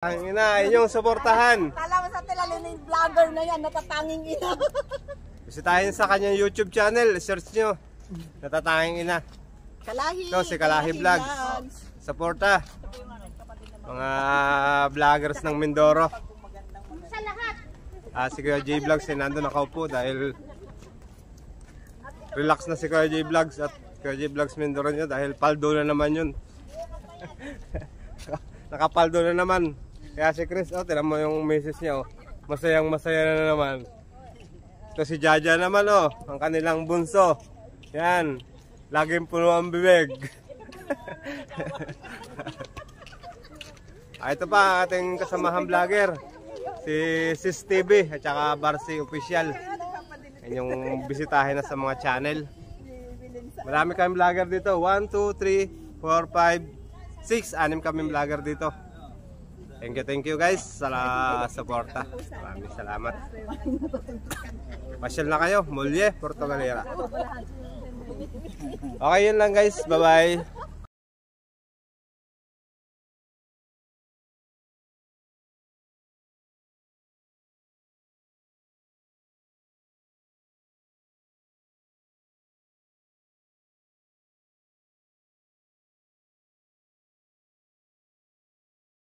Ang ina, inyong suportahan. Kala mo sa tilalin yung vlogger na yan, natatanging ina. Bisitahin sa kanyang YouTube channel, search nyo. Natatanging ina. Kalahi. Ito si Kalahi Vlogs. Suporta. Mga vloggers ng Mindoro. Sa lahat. Si Kuya J Vlogs ay nandun nakaupo dahil relax na si Kuya J Vlogs at Kuya J Vlogs Mindoro niya dahil paldo na naman yun. Nakapaldo na naman. Kaya si Chris, tinan mo yung misis niya, masayang masaya na naman. Ito si Jaja naman, ang kanilang bunso. Yan, laging puno ang bibig. Ito pa ang ating kasamahan vlogger, si Sis TV at saka Barsi Official. Yan yung bisitahin na sa mga channel. Marami kaming vlogger dito, 1, 2, 3, 4, 5, 6, 6 kaming vlogger dito. Thank you guys sa suporta. Maraming salamat. Pasyal na kayo, Mulye, Portugalera. Okay, yun lang guys. Bye bye.